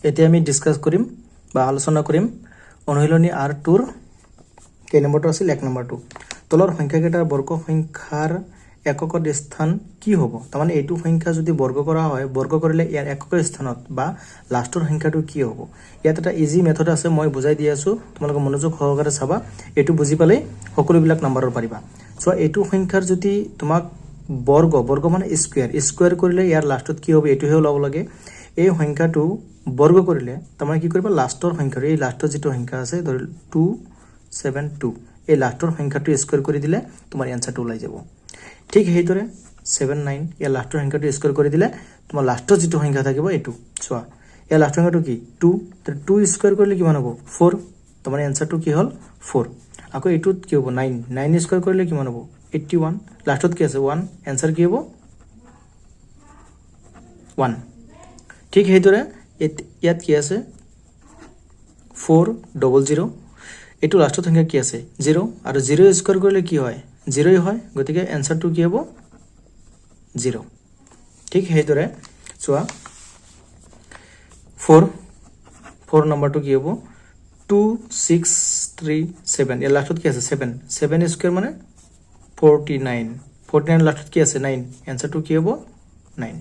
এতিয়া আমি ডিসকাস কৰিম বা আলোচনা কৰিম অনুশীলনী R2 কেই নম্বৰটো আছিল 1 নম্বৰটো তলৰ সংখ্যাকেইটাৰ বৰ্গ সংখ্যাৰ এককৰ স্থান কি হ'ব তাৰমানে এইটো সংখ্যা যদি বৰ্গ কৰা হয় বৰ্গ কৰিলে ইয়াৰ এককৰ স্থানত বা লাষ্টৰ সংখ্যাটো কি হ'ব ইয়াত এটা ইজি মেথড আছে মই বুজাই দি আছো তোমালোক মনোযোগ সহকাৰে চাবা এটো বুজি পালে সকলোবিলাক নম্বৰৰ পাৰিবা সো এইটো সংখ্যাৰ যদি তোমাক বৰ্গ মানে স্কয়াৰ কৰিলে ইয়াৰ লাষ্টত কি হ'ব এটোহে ওলাব লাগে এই সংখ্যাটো বৰ্গ কৰিলে তাৰমানে কি কৰিবা লাষ্টৰ সংখ্যাটো এই লাষ্টৰ যেটো সংখ্যা আছে ধৰি 272 এই লাষ্টৰ সংখ্যাটো স্কয়াৰ কৰি দিলে তোমাৰ আনসাৰটো ওলাই যাব ঠিক হেইদৰে 79 ইয়াৰ লাষ্টৰ সংখ্যাটো স্কয়াৰ কৰি দিলে তোমাৰ লাষ্টৰ যেটো সংখ্যা থাকিব এটো চোৱা ইয়াৰ লাষ্টৰ সংখ্যাটো কি 2 2 স্কয়াৰ কৰিলে কিমান হ'ব 4 তোমাৰ আনসাৰটো কি হ'ল 4 আকৌ এটোত কি হ'ব 9 9 স্কয়াৰ কৰিলে কিমান হ'ব 81 লাষ্টত কি আছে 1 आंसर কি হ'ব 1 ঠিক হেইদৰে ইয়াত কি আছে 400 এটো লাষ্টৰ সংখ্যা কি আছে 0 আৰু 0 স্কয়াৰ কৰিলে কি হয় 0 হয় গতিকে आंसरটো কি হ'ব 0 ঠিক হেইদৰে চোৱা 4 নম্বৰটো কি হ'ব 2637 এর লাষ্টত কি আছে 7 7 স্কয়ার মানে 49 লাষ্টত কি আছে 9 आंसरটো কি হ'ব 9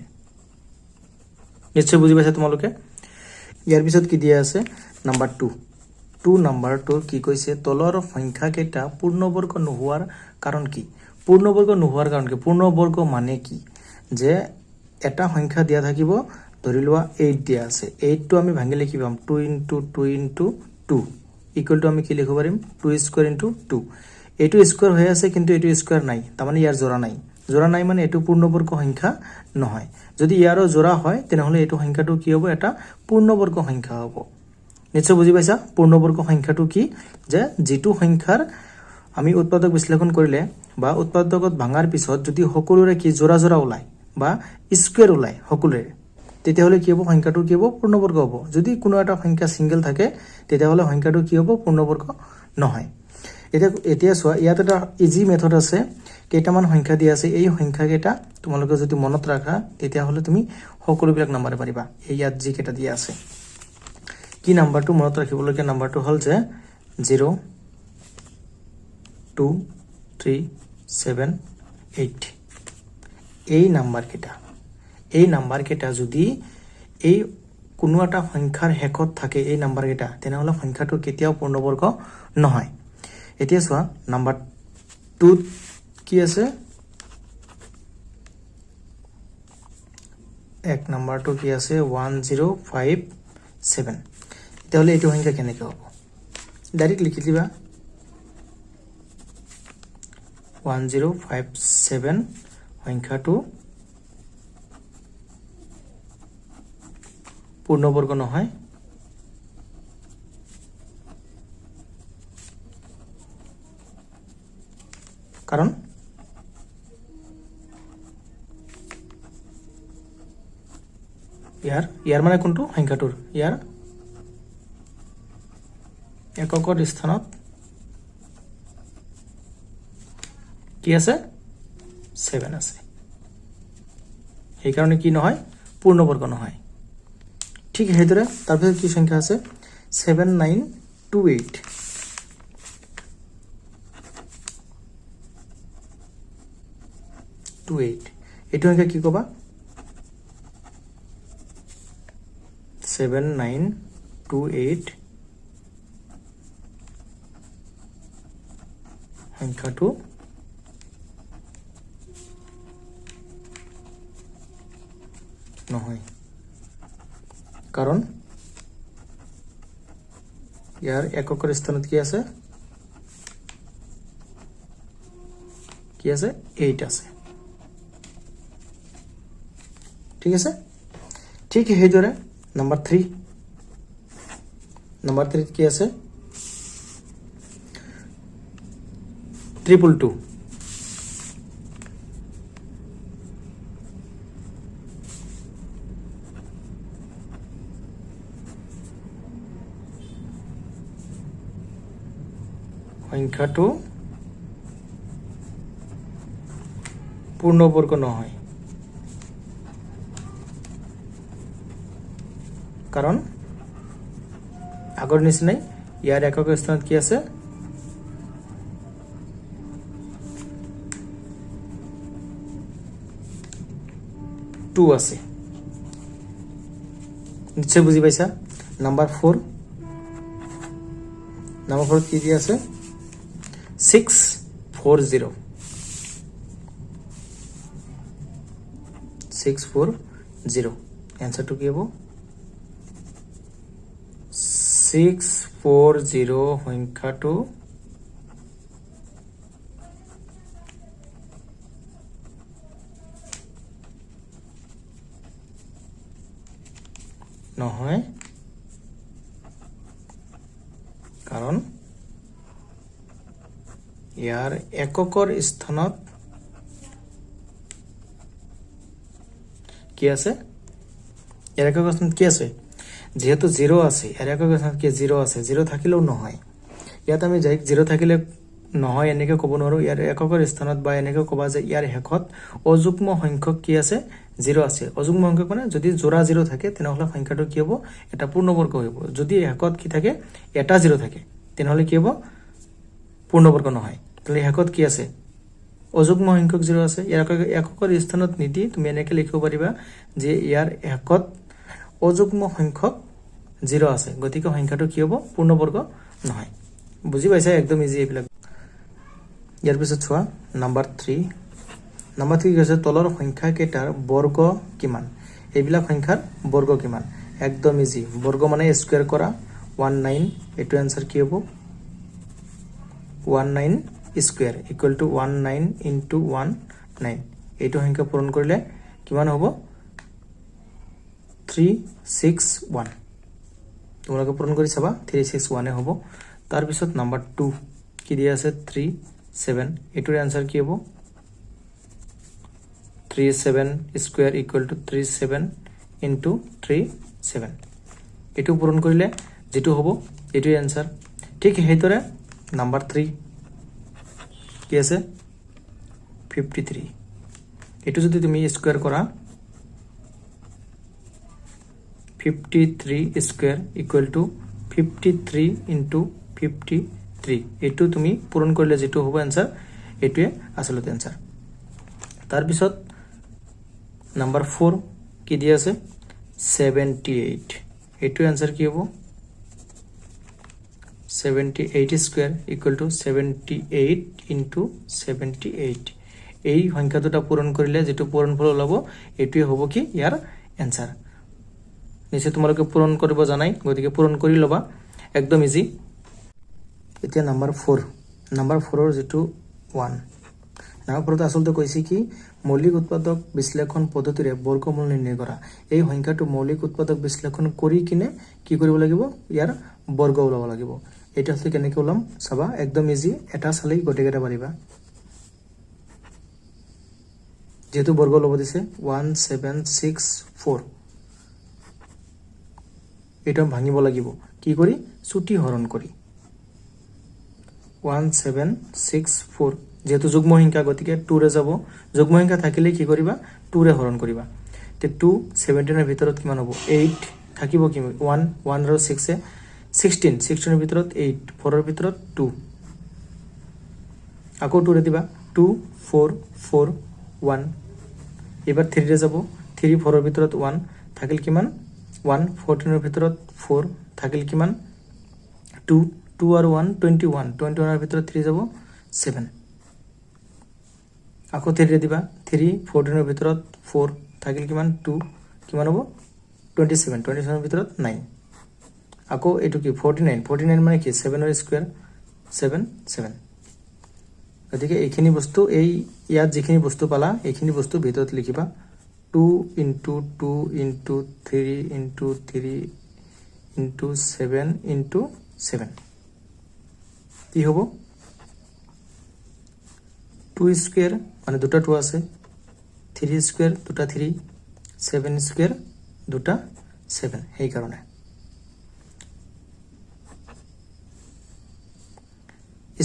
নিশ্চয় বুজি পাইছা তোমালোকে ইয়াৰ পিছত কি দিয়া আছে নাম্বাৰ 2 নাম্বাৰটো কি কৈছে তলৰ সংখ্যা কেইটা পূৰ্ণবৰ্গ নোহোৱাৰ কাৰণ কি পূৰ্ণবৰ্গ নোহোৱাৰ কাৰণ কি পূৰ্ণবৰ্গ মানে কি যে এটা সংখ্যা দিয়া থাকিব ধৰি লোৱা 8 দিয়া আছে 8 টো আমি ভাঙি লিখি পাম 2 * 2 * 2 ইকুয়াল টু আমি কি লিখিব পাৰিম 2 স্কয়াৰ * 2 এটো স্কয়াৰ হৈ আছে কিন্তু এটো স্কয়াৰ নাই তাৰমানে ইয়াৰ জোড়া নাই মানে এটো পূৰ্ণবৰ্গ সংখ্যা নহয় যদি ইয়াৰো জোড়া হয় তেনেহলে এটো সংখ্যাটো কি হ'ব এটা পূৰ্ণবৰ্গ সংখ্যা হ'ব নিশ্চয় বুজি পাইছা পূৰ্ণবৰ্গ সংখ্যাটো কি যে যেটো সংখ্যাৰ আমি উৎপাদক বিশ্লেষণ কৰিলে বা উৎপাদকত ভাঙাৰ পিছত যদি সকলোৰে কি জোড়া ওলাই বা স্কয়াৰ ওলাই সকলোৰে তেতিয়াহলে কি হ'ব সংখ্যাটো কি হ'ব পূৰ্ণবৰ্গ হ'ব যদি কোনো এটা সংখ্যা সিঙ্গেল থাকে তেতিয়াহলে সংখ্যাটো কি হ'ব পূৰ্ণবৰ্গ নহয় এতিয়া চোৱা ইয়াত এটা ইজি মেথড আছে কেইটামান সংখ্যা দিয়া আছে এই সংখ্যা কেইটা তোমালোকে যদি মনত ৰাখা তেতিয়াহলে তুমি সকলোবিলাক নম্বৰ পাৰিবা এই ইয়াত যি কেইটা দিয়া আছে কি নাম্বাৰটো মনত ৰাখিবলগীয়া নাম্বাৰটো হ'ল যে 0 2 3 7 8 এই নাম্বাৰ কেইটা যদি এই কোনো এটা সংখ্যাৰ হেকত থাকে এই নাম্বাৰ কেইটা তেনেহলে সংখ্যাটো কেতিয়াও পূৰ্ণবৰ্গ নহয় এতিয়া চোৱা নাম্বাৰ 2 কি আছে এক নাম্বাৰটো কি আছে 1057 তেতিয়াহলে এইটো সংখ্যা কেনেকৈ হ'ব ডাইৰেক্ট লিখি দিবা 1057 সংখ্যাটো পূৰ্ণবৰ্গ নহয় কাৰণ ইয়াৰ মানে কোনটো সংখ্যাটোৰ ইয়াৰ এককৰ স্থানত কি আছে 7 আছে এই কাৰণে কি নহয় পূৰ্ণবৰ্গ নহয় ঠিক হেইদৰে তাৰপিছত কি সংখ্যা আছে 7928 এইটো সংখ্যা কি কবা 7928 সংখ্যাটো নহয় কাৰণ ইয়াৰ এককৰ স্থানত কি আছে 8 আছে ঠিক আছে ঠিক হেইদৰে নাম্বাৰ 3 কি আছে 222 সংখ্যাটো পূৰ্ণবৰ্গ নহয় কাৰণ আগৰ নিচিনাই ইয়াৰ একক স্থানত কি আছে 2 আছে নিশ্চয় বুজি পাইছা নাম্বাৰ 4 কি দিয়া আছে 640 এনসাৰটো কি হ'ব 640 সংখ্যাটো নহয় কাৰণ ইয়াৰ এককৰ স্থানত কি আছে ইয়াৰ একক স্থানত কি আছে যেহেতু 0 আছে ইয়াৰ একক স্থানত কি 0 আছে 0 থাকিলেও নহয় ইয়াত আমি যাই 0 থাকিলে নহয় এনেকে ক'ব নোৱাৰো ইয়াৰ এককৰ স্থানত বা এনেকে ক'বা যে ইয়াৰ হেকত অযুগ্ম সংখ্যক কি আছে 0 আছে অযুগ্ম সংখ্যক মানে যদি জোড়া 0 থাকে তেনেহলে সংখ্যাটো কি হ'ব এটা পূৰ্ণবৰ্গ হ'ব যদি হেকত কি থাকে এটা 0 থাকে তেনেহলে কি হ'ব পূৰ্ণবৰ্গ নহয় তাহলে হেকত কি আছে অযুগ্ম সংখ্যক 0 আছে ইয়াৰ এককৰ স্থানত নিদি তুমি এনেকে লিখিব পাৰিবা যে ইয়াৰ হেকত অযুগ্ম সংখ্যক 0 আছে গতিকে সংখ্যাটো কি হ'ব পূৰ্ণবৰ্গ নহয় বুজি পাইছা একদম ইজি এইবিলাক ইয়াৰ পিছত চোৱা নাম্বাৰ 3 কি কৈছে তলৰ সংখ্যা কেইটাৰ বৰ্গ কিমান এইবিলাক সংখ্যাৰ বৰ্গ কিমান একদম ইজি বৰ্গ মানে স্কয়াৰ কৰা 19 এটো आंसर কি হ'ব 19 স্কয়াৰ ইকুৱেল টু 19 ইনটু 19 এইটো সংখ্যা পূৰণ কৰিলে কিমান হ'ব 361 তোমালোকে পূৰণ কৰি চাবা 361 এ হ'ব তাৰ পিছত নাম্বাৰ 2 কি দিয়া আছে 37 এটোৰ आंसर কি হ'ব 37 স্কয়াৰ ইকুৱেল টু 37 ইনটু 37 এটো পূৰণ কৰিলে যেটো হ'ব এটোৰ आंसर ঠিক হেইতৰে নাম্বাৰ 3 কি আছে 53 এটো যদি তুমি স্কয়াৰ কৰা 53 স্কয়াৰ ইকুৱেল টু 53 ইনটু 53 এটো তুমি পূৰণ কৰিলে যেটো হ'ব आंसर এটোৱে আসলতে आंसर তাৰ পিছত নাম্বাৰ 4 কি দিয়া আছে 78 এটো आंसर কি হ'ব 78 স্কয়াৰ ইকুৱেল টু 78 ইনটু 78 এই সংখ্যা দুটা পূৰণ কৰিলে যেটো পূৰণফল ওলাব এটোৱে হ'ব কি ইয়াৰ आंसर নিশ্চয় তোমালোকে পূৰণ কৰিব জানাই গতিকে পূৰণ কৰি লবা একদম ইজি এতিয়া নাম্বাৰ 4 ৰ যেটো 1 নাম্বাৰ 4 আসলতে কৈছে কি মৌলিক উৎপাদক বিশ্লেষণ পদ্ধতিৰে বৰ্গমূল নিৰ্ণয় কৰা এই সংখ্যাটো মৌলিক উৎপাদক বিশ্লেষণ কৰি কিনে কি কৰিব লাগিব ইয়াৰ বৰ্গ ওলাব লাগিব এটা হচ্ছে কেনেকৈ ওলাম চাবা একদম ইজি এটা চালেই গটেকেটা পাৰিবা যেহেতু বৰ্গ লব দিছে 1764 এটা ভাঙিব লাগিব কি কৰি চুটি হৰণ কৰি 1764 যেহেতু যুগ্ম সংখ্যা গতিকে 2 ৰে যাব যুগ্ম সংখ্যা থাকিলে কি কৰিবা 2 ৰে হৰণ কৰিবা তে 2 17 ৰ ভিতৰত কিমান হ'ব 8 থাকিব কি 1 1 আৰু 6 এ 16 ৰ ভিতৰত 8 4 ৰ ভিতৰত 2 আকৌ 2 ৰে দিবা 2 4 4 1 এবাৰ 3 ৰে যাব 3 4 ৰ ভিতৰত 1 থাকিল কিমান 1 14 ৰ ভিতৰত 4 থাকিল কিমান 2 2 আৰু 1 21 ৰ ভিতৰত 3 যাব 7 আকৌ 3 ৰে দিবা 3 14 ৰ ভিতৰত 4 থাকিল কিমান 2 কিমান হ'ব 27 ৰ ভিতৰত 9 আকৌ এটো কি 49 মানে কি 7 ৰ স্কয়াৰ 7 গতিকে এইখিনি বস্তু এই ইয়াত যিখিনি বস্তু পালা এইখিনি বস্তু ভিতৰত লিখিবা 2 into 2 into 3 into 3 into 7 into 7 কি হ'ব 2 স্কয়াৰ মানে দুটা 2 আছে 3 স্কয়াৰ দুটা 3 7 স্কয়াৰ দুটা 7 এই কাৰণে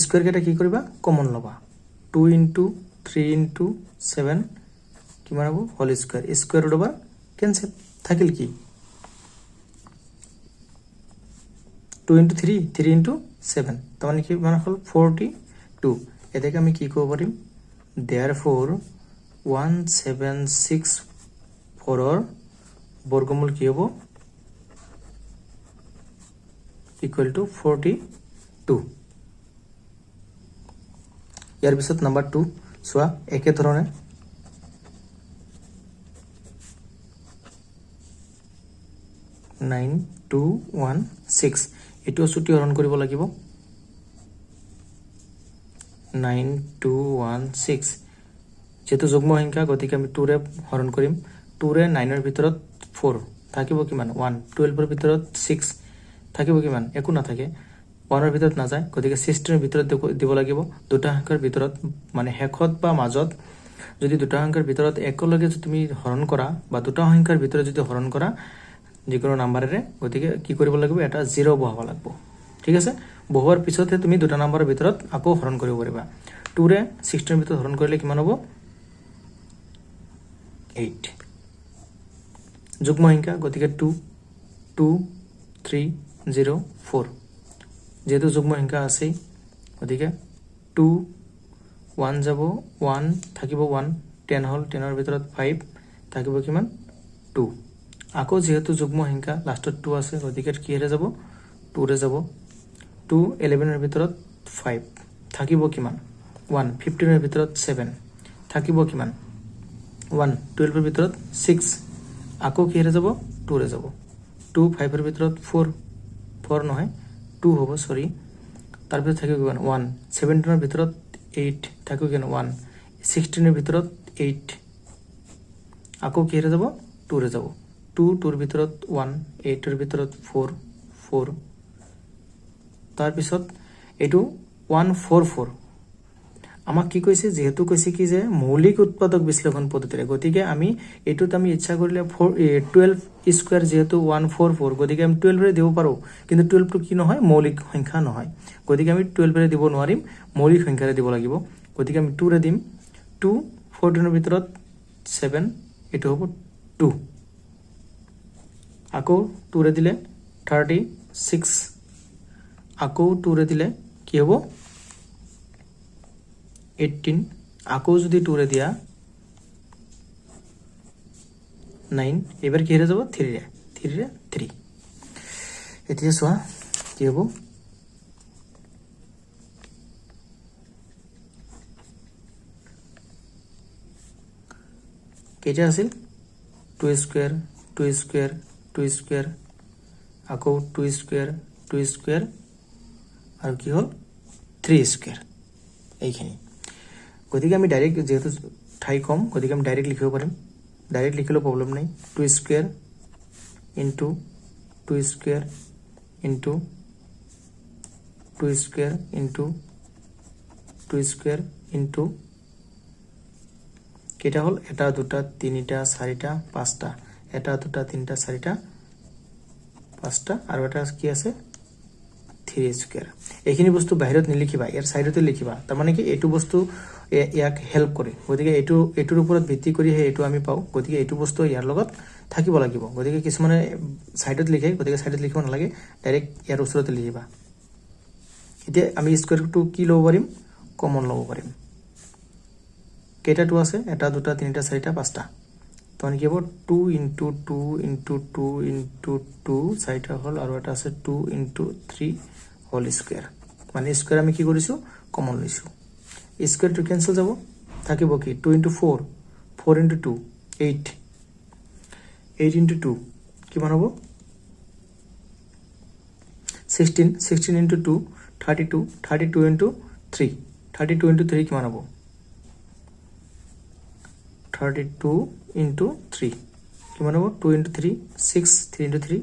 স্কয়াৰ কেটা কি কৰিবা কমন লবা 2 into 3 into 7 কিমান হ'ব whole square square root over cancel থাকিল কি 2 into 3 3 into 7 তাৰ মানে কি মান হ'ল 42 এটাকে আমি কি কৰিব পাৰিম therefore 1764 ৰ বৰ্গমূল কি হ'ব equal to 42 ইয়াৰ পিছত নাম্বাৰ 2 চোৱা একে ধৰণে 9216 এটো সুটি হৰণ কৰিব লাগিব 9216 যেটো যুগ্ম সংখ্যা গতিকে আমি 2 ৰে হৰণ কৰিম 2 ৰে 9 ৰ ভিতৰত 4 থাকিব কিমান 1 12 ৰ ভিতৰত 6 থাকিব কিমান একো না থাকে 1 ৰ ভিতৰত না যায় গতিকে 16 ৰ ভিতৰত দিব লাগিব দুটা সংখ্যাৰ ভিতৰত মানে হেকত বা মাজত যদি দুটা সংখ্যাৰ ভিতৰত একলগে যদি তুমি হৰণ কৰা বা দুটা সংখ্যাৰ ভিতৰত যদি হৰণ কৰা যিকোনো নাম্বাৰেৰে গতিকে কি কৰিব লাগিব এটা 0 বহাব লাগিব ঠিক আছে বহুৱাৰ পিছতে তুমি দুটা নাম্বাৰৰ ভিতৰত আকৌ হৰণ কৰিব পাৰিবা 2 ৰে 16 ৰ ভিতৰত হৰণ কৰিলে কিমান হ'ব 8 যুগ্ম সংখ্যা গতিকে 2 2 3 0 4 যেহেতু যুগ্ম সংখ্যা আছে গতিকে 2 1 যাব 1 থাকিব 1 10 হল 10 ৰ ভিতৰত 5 থাকিব কিমান 2 আকৌ যেহেতু যুগ্ম সংখ্যা লাষ্টত 2 আছে গতিকে কি হেৰে যাব 2 ৰে যাব 2 11 ৰ ভিতৰত 5 থাকিব কিমান 1 15 ৰ ভিতৰত 7 থাকিব কিমান 1 12 ৰ ভিতৰত 6 আকৌ কি হেৰে যাব 2 ৰে যাব 2 5 ৰ ভিতৰত 4 4 নহয় 2 হ'ব সৰি তাৰ ভিতৰত থাকিব কিমান 1 17 ৰ ভিতৰত 8 থাকিব কিমান 1 16 ৰ ভিতৰত 8 আকৌ কি হেৰে যাব 2 ৰে যাব 2 2 ৰ ভিতৰত 1 8 ৰ ভিতৰত 4 4 তাৰ পিছত এটো 144 আমাক কি কৈছে যেহেতু কৈছে কি যে মৌলিক উৎপাদক বিশ্লেষণ পদ্ধতিৰে গতিকে আমি এটোত আমি ইচ্ছা কৰিলে 12 স্কয়াৰ যেহেতু 144 গতিকে আমি 12 ৰে দিব পাৰো কিন্তু 12 টো কি নহয় মৌলিক সংখ্যা নহয় গতিকে আমি 12 ৰে দিব নোৱাৰিম মৌলিক সংখ্যাৰে দিব লাগিব গতিকে আমি 2 ৰে দিম 2 14 ৰ ভিতৰত 7 এটো হ'ব 2 আকৌ 2 ৰে দিলে 36 আকৌ 2 ৰে দিলে কি হ'ব 18 আকৌ যদি 2 ৰে দিয়া 9 এবাৰ কি হেৰে যাব 3 ৰে 3 এতিয়া চোৱা কি হ'ব কেইটা আছিল 2 স্কয়াৰ 2 স্কয়াৰ 2 স্কয়াৰ আকৌ 2 স্কয়াৰ 2 স্কয়াৰ আৰু কি হল 3 স্কয়াৰ এইখিনি গতিকে আমি ডাইৰেক্ট যেহেতু ঠাই কম গতিকে আমি ডাইৰেক্ট লিখিব পাৰিম ডাইৰেক্ট লিখিলে প্ৰবলেম নাই 2 square into 2 square into 2 square into 2 square into কেটা হল এটা দুটা তিনিটা চাৰিটা পাঁচটা এটা দুটা তিনিটা চাৰিটা পাঁচটা আৰু এটা কি আছে 3 স্কয়াৰ এইখিনি বস্তু বাহিৰত নিলিখিবা ইয়াৰ সাইডতে লিখিবা তাৰ মানে কি এটো বস্তু ইয়াক হেল্প কৰে গতিকে এটোৰ ওপৰত ভিত্তি কৰি এটো আমি পাও গতিকে এটো বস্তু ইয়াৰ লগত থাকিব লাগিব গতিকে কিছুমানে সাইডত লিখে গতিকে সাইডত লিখিব নালাগে ডাইৰেক্ট ইয়াৰ ওচৰতে লিখিবা এতিয়া আমি স্কয়াৰটো কি লব পাৰিম কমন লব পাৰিম কেটা 2 আছে এটা দুটা তিনিটা চাৰিটা পাঁচটা তখন কি হ'ব 2 into 2 into 2 into 2 চাৰিটা হল আৰু এটা আছে 2 into 3 হোল স্কয়াৰ মানে স্কয়াৰ আমি কি কৰিছো কমন লৈছো স্কয়াৰ টু ক্যান্সেল যাব থাকিব কি 2 into 4 4 into 2 8 8 into 2 কিমান হ'ব 16 16 into 2 32 32 into 3 32 into 3 কিমান হ'ব 32 into 3 কিমান হ'ব 2 into 3 6 3 into 3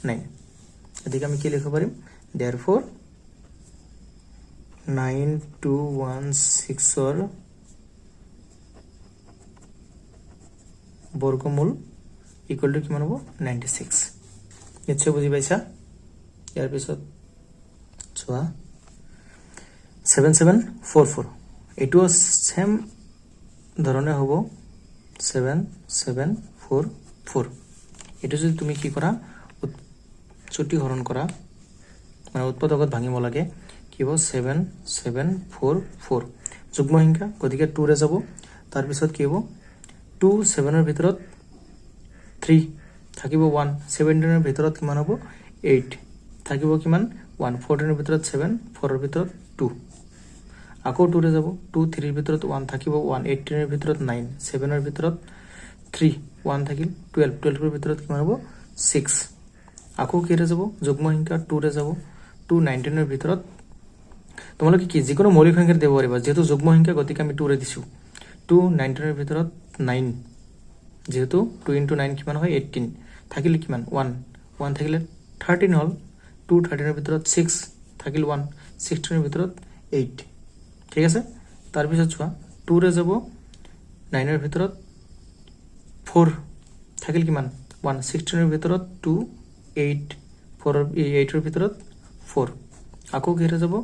9 এদিকে আমি কি লিখিব পাৰিম therefore 9216 ৰ বৰ্গমূল ইকুৱেল টু কিমান হ'ব 96 নিশ্চয় বুজি পাইছা ইয়াৰ পিছত চোৱা 7744 এটো সেম ধৰণে হ'ব 7744 এটো যদি তুমি কি কৰা চুটি হৰণ কৰা মানে উৎপাদকত ভাঙিব লাগে কি হ'ব 7 7 4 4 যুগ্ম সংখ্যা গতিকে 2 ৰে যাব তাৰ পিছত কি হ'ব 2 7 ৰ ভিতৰত 3 থাকিব 1 17 ৰ ভিতৰত কিমান হ'ব 8 থাকিব কিমান 1 14 ৰ ভিতৰত 7 4 ৰ ভিতৰত 2 আকৌ 2 ৰে যাব 2 3 ৰ ভিতৰত 1 থাকিব 1 18 ৰ ভিতৰত 9 7 ৰ ভিতৰত 3 1 থাকিল 12 12 ৰ ভিতৰত কিমান হ'ব 6 আকৌ কি ৰে যাব যুগ্ম সংখ্যা 2 ৰে যাব 2 19 ৰ ভিতৰত তোমালোকে কি যিকোনো মৌলিক সংখ্যা দিব পাৰিবা যেহেতু যুগ্ম সংখ্যা গতিকে আমি 2 ৰে দিছো 2 19 ৰ ভিতৰত 9 যেহেতু 2 * 9 কিমান হয় 18 থাকিল কিমান 1 1 থাকিলে 13 হল 2 13 ৰ ভিতৰত 6 থাকিল 1 16 ৰ ভিতৰত 8 ঠিক আছে তাৰ পিছত চোৱা 2 ৰে যাব 9 ৰ ভিতৰত 4 থাকিল কিমান 1 16 ৰ ভিতৰত 2 8 4 8 ৰ ভিতৰত 4 আকৌ কি ৰে যাব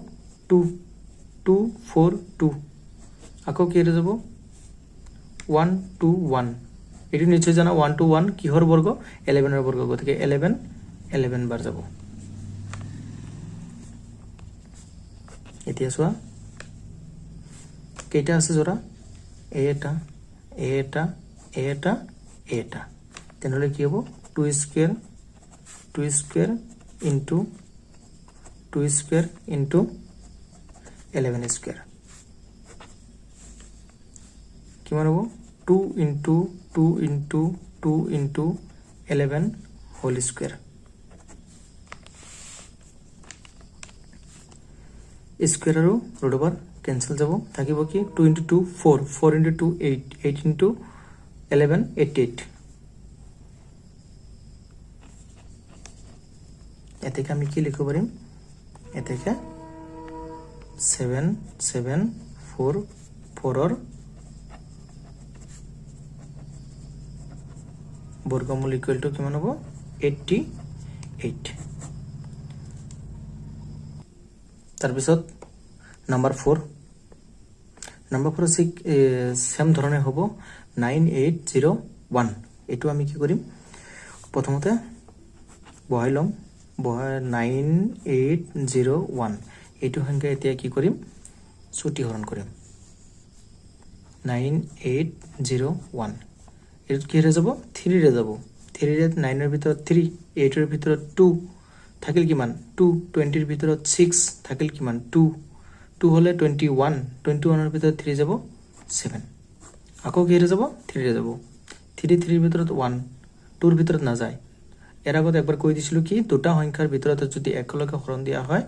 2 2 4 2 আকৌ কি ৰে যাব 1 2 1 এটি নিশ্চয় জানা 1 to 1 কিহৰ বৰ্গ 11 ৰ বৰ্গ গতিকে 11 11 বাৰ যাব এতিয়া চোৱা কেইটা আছে জোৰা এটা এটা এটা এটা তেনেহলে কি হ'ব 2 square into 2 square into 11 square কিমান হ'ব 2 into 2 into 2 into 11 whole square square আৰু root over cancel যাব থাকিব কি 2 into 2 4 4 into 2 8 8 into 11 88 এতেকে আমি কি লিখিব পাৰিম এতেকে 7 7 4 4 ৰ বৰ্গমূল ইকুয়াল টু কিমান হ'ব 88 তাৰপিছত নাম্বাৰ 4 সেম ধৰণে হ'ব 9801 এটো আমি কি কৰিম প্ৰথমতে বহাই লম 9801 এটো সংখ্যা এতিয়া কি কৰিম চুটিহৰণ কৰিম 9801 এটো কি ৰে যাব 3 ৰে যাব 3 ৰে 9 ৰ ভিতৰত 3 8 ৰ ভিতৰত 2 থাকিল কিমান 2 20 ৰ ভিতৰত 6 থাকিল কিমান 2 2 হলে 21 21 ৰ ভিতৰত 3 যাব 7 আকৌ কি ৰে যাব 3 ৰে যাব 3 3 ৰ ভিতৰত 1 2 ৰ ভিতৰত না যায় এৰ আগত একবাৰ কৈ দিছিলো কি দুটা সংখ্যাৰ ভিতৰত যদি একলগে হৰণ দিয়া হয়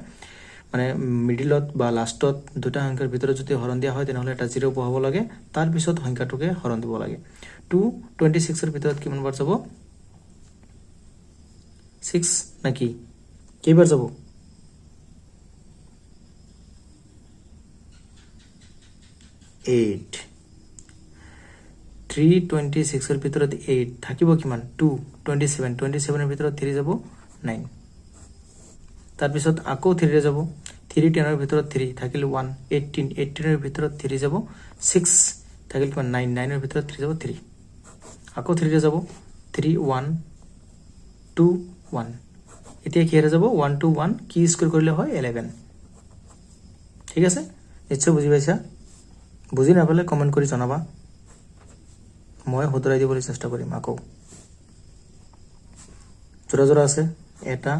মানে মিডিলত বা লাষ্টত দুটা সংখ্যাৰ ভিতৰত যদি হৰণ দিয়া হয় তেনেহলে এটা 0 বহাব লাগে তাৰ পিছত সংখ্যাটোকে হৰণ দিব লাগে 226 ৰ ভিতৰত কিমান বাৰ যাব 6 নাকি কেইবাৰ যাব 8 326 ৰ ভিতৰত 8 থাকিব কিমান 227 27 ৰ ভিতৰত 3 যাব 9 তাৰ পিছত আকৌ 3 ৰে যাব 3 10 ৰ ভিতৰত 3 থাকিল 1 18 18 ৰ ভিতৰত 3 যাব 6 থাকিল কিমান 9 9 ৰ ভিতৰত 3 যাব 3 আকৌ 3 ৰে যাব 3 1 2 1 এতিয়া কি ৰে যাব 1 to 1 কি স্কয়াৰ কৰিলে হয় 11 ঠিক আছে নিশ্চয় বুজি পাইছা বুজি নাপালে কমেন্ট কৰি জনাবা মই হদৰাই দিবলৈ চেষ্টা কৰিম আকৌ জোৰা জোৰা আছে এটা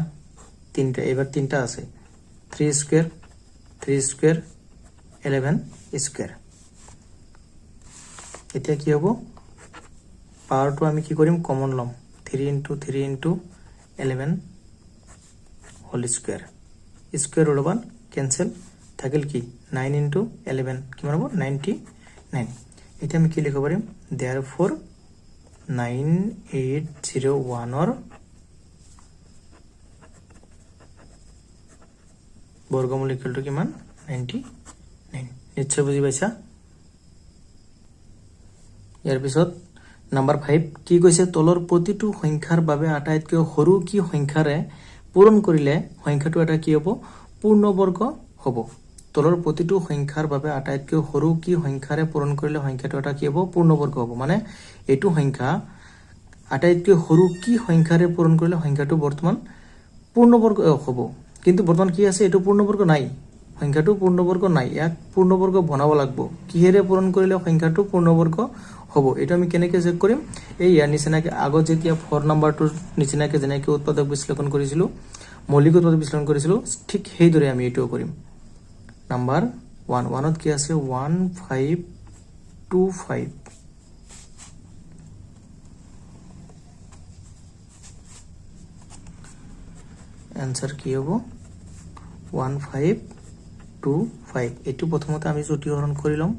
তিনটা এবাৰ তিনটা আছে 3 স্কয়াৰ 11 স্কয়াৰ এতিয়া কি হ'ব পাওয়াৰটো আমি কি কৰিম কমন লম 3 into 3 into 11 whole square square root over cancel থাকিল কি 9 into 11 কিমান হ'ব 99 এতিয়া আমি কি লিখিব পাৰিম therefore 9801 ৰ বৰ্গমূল ইকুয়াল টু কিমান 99 নিশ্চয় বুজি পাইছা ইয়াৰ পিছত নাম্বাৰ 5 কি কৈছে তলৰ প্ৰতিটো সংখ্যাৰ বাবে আটাইতকৈ সৰু কি সংখ্যাৰে পূৰণ কৰিলে সংখ্যাটো এটা কি হ'ব পূৰ্ণবৰ্গ হ'ব তলৰ প্ৰতিটো সংখ্যাৰ বাবে আটাইতকৈ সৰু কি সংখ্যাৰে পূৰণ কৰিলে সংখ্যাটো এটা কি হ'ব পূৰ্ণবৰ্গ হ'ব মানে এটো সংখ্যা আটাইতকৈ সৰু কি সংখ্যাৰে পূৰণ কৰিলে সংখ্যাটো বৰ্তমান পূৰ্ণবৰ্গ হ'ব কিন্তু বৰ্তমান কি আছে এইটো পূৰ্ণবৰ্গ নাই সংখ্যাটো পূৰ্ণবৰ্গ নাই ইয়াক পূৰ্ণবৰ্গ বনাব লাগিব কিহেৰে পূৰণ কৰিলে সংখ্যাটো পূৰ্ণবৰ্গ হ'ব এটা আমি কেনেকৈ চেক কৰিম এই ইয়াৰ নিচিনাকৈ আগত যেতিয়া 4 নম্বৰটোৰ নিচিনাকৈ যেনেকৈ উৎপাদক বিশ্লেষণ কৰিছিলোঁ মৌলিক উৎপাদক বিশ্লেষণ কৰিছিলোঁ ঠিক সেইদৰে আমি এইটোও কৰিম নাম্বাৰ 1 1ত কি আছে 1525 आंसर কি হ'ব 1525 এটো প্ৰথমতে আমি জটিহৰণ কৰি লম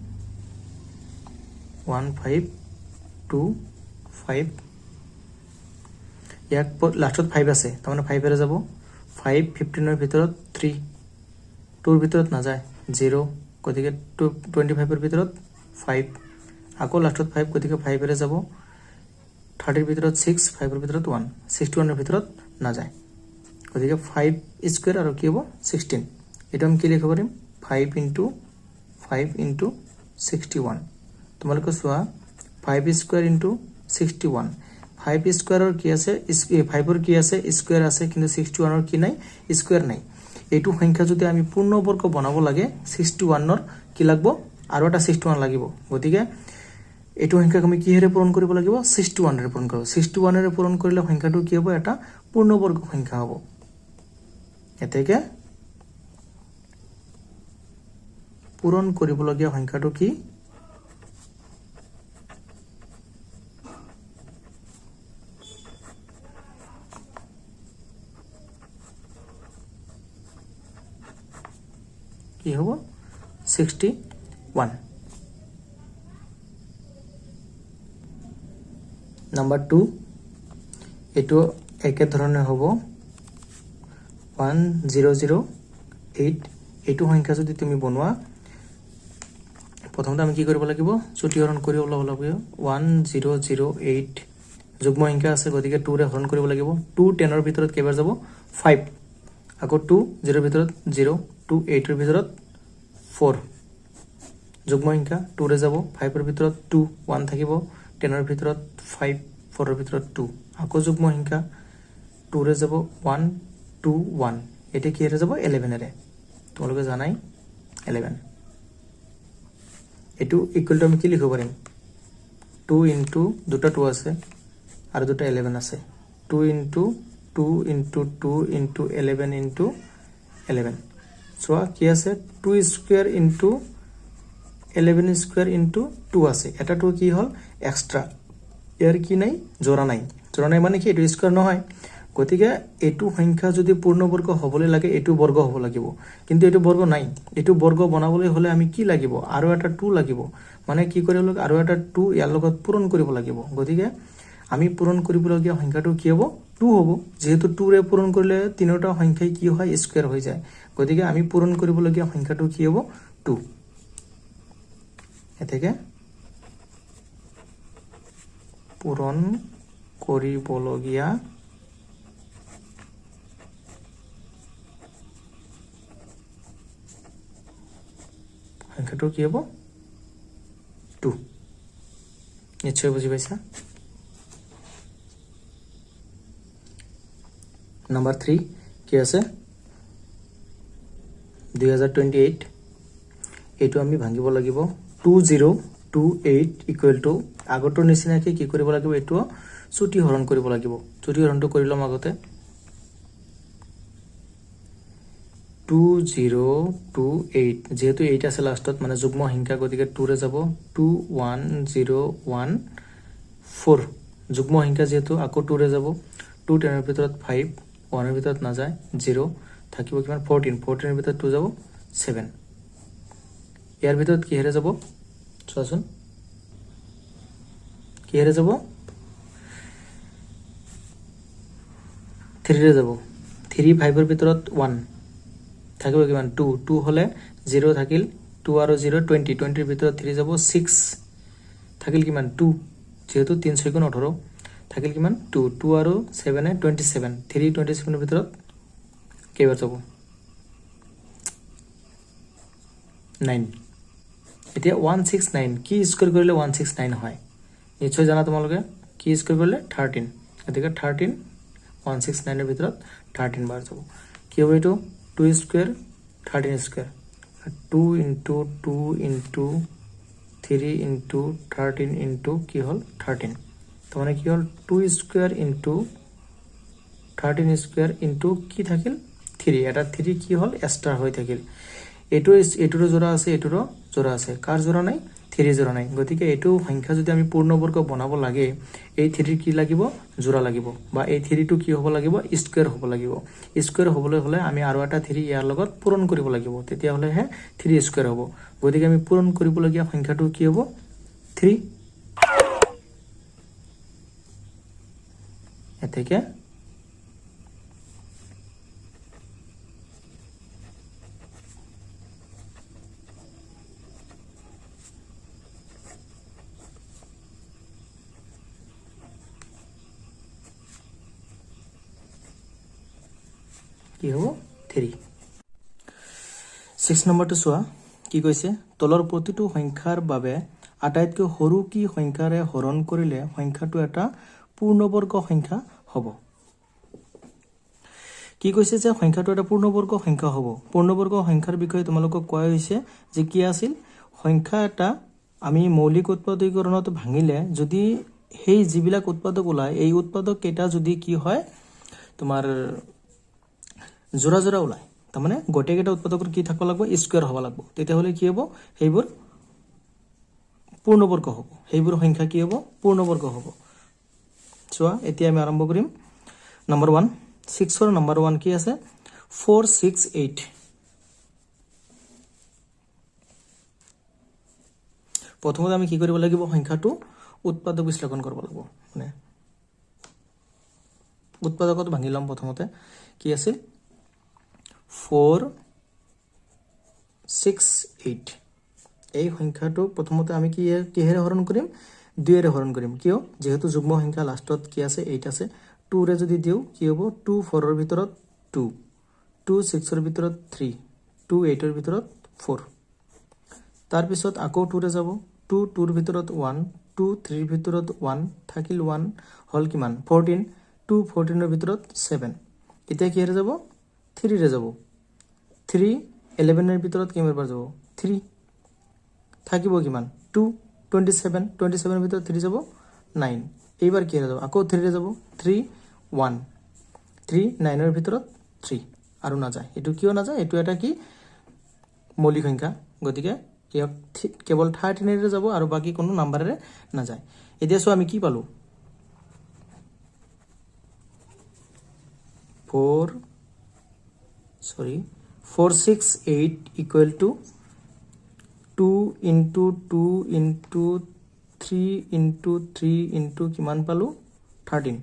1525 ইয়াক লাষ্টত 5 আছে তাৰমানে 5 এৰে যাব 5 15 এৰ ভিতৰত 3 2 এৰ ভিতৰত না যায় 0 গতিকে 25 এৰ ভিতৰত 5 আকৌ লাষ্টত 5 গতিকে 5 এৰে যাব 30 এৰ ভিতৰত 6 5 এৰ ভিতৰত 1 61 এৰ ভিতৰত না যায় গতিকে 5 স্কয়াৰ আৰু কি হ'ব 16 এটা আমি কি লিখিব পাৰিম 5 into 61 তোমালোকে চোৱা 5 স্কয়াৰ into 61 5 স্কয়াৰৰ কি আছে 5 ৰ কি আছে স্কয়াৰ আছে কিন্তু 61 ৰ কি নাই স্কয়াৰ নাই এইটো সংখ্যা যদি আমি পূৰ্ণবৰ্গ বনাব লাগে 61 ৰ কি লাগব আৰু এটা 61 লাগিব গতিকে এইটো সংখ্যাক আমি কিহেৰে পূৰণ কৰিব লাগিব 61 ৰে পূৰণ কৰিব 61 ৰে পূৰণ কৰিলে সংখ্যাটো কি হ'ব এটা পূৰ্ণবৰ্গ সংখ্যা হ'ব এতেকে পূৰণ কৰিবলগীয়া সংখ্যাটো কি কি হ'ব 61 নাম্বাৰ 2 এটো একে ধৰণে হ'ব 1008 এটো সংখ্যা যদি তুমি বনোৱা প্ৰথমতে আমি কি কৰিব লাগিব জটিহৰণ কৰি ওলাব লাগিব 1008 যুগ্ম সংখ্যা আছে গতিকে 2 ৰে হৰণ কৰিব লাগিব 2 10 ৰ ভিতৰত কেইবাৰ যাব 5 আকৌ 2 0 ৰ ভিতৰত 0 2 8 ৰ ভিতৰত 4 যুগ্ম সংখ্যা 2 ৰে যাব 5 ৰ ভিতৰত 2 1 থাকিব 10 ৰ ভিতৰত 5 4 ৰ ভিতৰত 2 আকৌ যুগ্ম সংখ্যা 2 ৰে যাব 1 2 1 এটা কি ৰে যাব 11 ৰে তোমালোকে জানাই 11 এটো ইকুয়াল টু আমি কি লিখিব পাৰিম 2 into দুটা 2 আছে আৰু দুটা 11 আছে 2 into 2 into 2 into 11 into 11 সোয়া কি আছে 2 স্কয়ার into 11 স্কয়ার into 2 আছে এটা 2 কি হল এক্সট্রা এর কি নাই জোড়া নাই মানে কি এটো স্কয়ার নহয় গতিকে এটো সংখ্যা যদি পূৰ্ণবৰ্গ হ'বলৈ লাগে এটো বৰ্গ হ'ব লাগিব কিন্তু এটো বৰ্গ নাই এটো বৰ্গ বনাবলৈ হলে আমি কি লাগিব আৰু এটা 2 লাগিব মানে কি কৰিব আৰু এটা 2 ইয়াৰ লগত পূৰণ কৰিব লাগিব গতিকে আমি পূৰণ কৰিবলগীয়া সংখ্যাটো কি হ'ব 2 হ'ব যেহেতু 2 ৰে পূৰণ কৰিলে তিনিটা সংখ্যাই কি হয় স্কয়াৰ হৈ যায় গতিকে আমি পূৰণ কৰিবলগীয়া সংখ্যাটো কি হ'ব 2 এতেকে পূৰণ কৰিবলগীয়া সংখ্যাটো কি হ'ব 2 নিশ্চয় বুজি পাইছা নাম্বার 3 কি আছে 2028 এটো আমি ভাঙিব লাগিব 2028 ইকুয়াল টু আগতৰ নিচিনাকৈ কি কৰিব লাগিব এটো চুটি হৰণ কৰিব লাগিব চুটি হৰণটো কৰি লম আগতে 2028 যেহেতু 8 আছে লাষ্টত মানে যুগ্ম সংখ্যা গতিকে 2 ৰে যাব 21014 যুগ্ম সংখ্যা যেহেতু আকৌ 2 ৰে যাব 2 10 এৰ ভিতৰত 5 1 এৰ ভিতৰত না যায় 0 থাকিব কিমান 14 এৰ ভিতৰত 2 যাব 7 ইয়াৰ ভিতৰত কি হেৰে যাব চোৱাচোন কি হেৰে যাব 3 ৰে যাব 3 5 এৰ ভিতৰত 1 থাকিব কিমান 2 2 হলে 0 থাকিল 2 আৰু 0 20 20 এৰ ভিতৰত 3 যাব 6 থাকিল কিমান 2 যেহেতু 3 6 18 থাকিল কিমান 2 2 আৰু 7 এ 27 3 27 এৰ ভিতৰত কেইবাৰ যাব 9 এতিয়া 169 কি স্কয়াৰ কৰিলে 169 হয় নিশ্চয় জানা তোমালোকে কি স্কয়াৰ কৰিলে 13 গতিকে 13 169 এৰ ভিতৰত 13 বাৰ যাব কি হ'ব এইটো 2 square 13 square 2 into 2 into 3 into 13 into কি হল 13 তো মানে কি হল 2 স্কোয়ার ইনটু 13 স্কোয়ার ইনটু কি থাকিল 3 এটা 3 কি হল এক্সট্রা হৈ থাকিল এটুৰো জোড়া আছে এটুৰো জোড়া আছে কাৰ জোড়া নাই 3 জোড়া নাই গতিকে এটু সংখ্যা যদি আমি পূৰ্ণবৰ্গ বনাব লাগে এই 3 কি লাগিব জোড়া লাগিব বা এই 3 টো কি হ'ব লাগিব স্কয়াৰ হ'ব লাগিব স্কয়াৰ হ'বলৈ হলে আমি আৰু এটা 3 ইয়াৰ লগত পূৰণ কৰিব লাগিব তেতিয়া হলে হে 3 স্কয়াৰ হ'ব গতিকে আমি পূৰণ কৰিব লগিয়া সংখ্যাটো কি হ'ব 3 এতেকে কি হ'ব 3 6 নম্বৰটো চোৱা কি কৈছে তলৰ প্ৰতিটো সংখ্যাৰ বাবে আটাইতকৈ সৰু কি সংখ্যাৰে হৰণ কৰিলে সংখ্যাটো এটা পূৰ্ণবৰ্গ সংখ্যা হ'ব কি কৈছে যে সংখ্যাটো এটা পূৰ্ণবৰ্গ সংখ্যা হ'ব পূৰ্ণবৰ্গ সংখ্যাৰ বিষয়ে তোমালোকক কোৱা হৈছে যে কি আছিল সংখ্যা এটা আমি মৌলিক উৎপাদকীকৰণত ভাঙিলে যদি সেই যিবিলাক উৎপাদক ওলায় এই উৎপাদক কেইটা যদি কি হয় তোমাৰ জোড়া জোড়া ওলায় তাৰ মানে গোটেইকেইটা উৎপাদকৰ কি থাকিব লাগিব স্কয়াৰ হ'ব লাগিব তেতিয়া হলে কি হ'ব সেইবোৰ পূৰ্ণবৰ্গ হ'ব সেইবোৰ সংখ্যা কি হ'ব পূৰ্ণবৰ্গ হ'ব চোৱা এতিয়া আমি আৰম্ভ কৰিম নম্বৰ 1 6 ৰ নম্বৰ 1 কি আছে 468 প্ৰথমতে আমি কি কৰিব লাগিব সংখ্যাটো উৎপাদক বিশ্লেষণ কৰিব লাগিব মানে উৎপাদকত ভাঙি লম প্ৰথমতে কি আছে 468 এই সংখ্যাটো প্ৰথমতে আমি কিহেৰে হৰণ কৰিম 2 এৰে হৰণ কৰিম কিয় যেহেতু যুগ্ম সংখ্যা লাষ্টত কি আছে 8 আছে 2 ৰে যদি দিও কি হ'ব 2 4 ৰ ভিতৰত 2 2 6 ৰ ভিতৰত 3 2 8 ৰ ভিতৰত 4 তাৰ পিছত আকৌ 2 ৰে যাব 2 2 ৰ ভিতৰত 1 2 3 ৰ ভিতৰত 1 থাকিল 1 হল কিমান 14 2 14 ৰ ভিতৰত 7 এতিয়া কিহেৰে যাব 3 ৰে যাব 3 11 এৰ ভিতৰত কিমান বাৰ যাব 3 থাকিব কিমান 2 27 27 এৰ ভিতৰত 3 যাব 9 এইবাৰ কি হ'ব আকৌ 3 ৰে যাব 3 1 3 9 এৰ ভিতৰত 3 আৰু না যায় এটো কিয় না যায় এটো এটা কি মৌলিক সংখ্যা গতিকে ইয়াক কেৱল 13 এৰে যাব আৰু বাকি কোনো নাম্বাৰেৰে না যায় এতিয়া সো আমি কি পালো 468 equal to 2 into 2 into 3 into 3 into কিমান পালো 13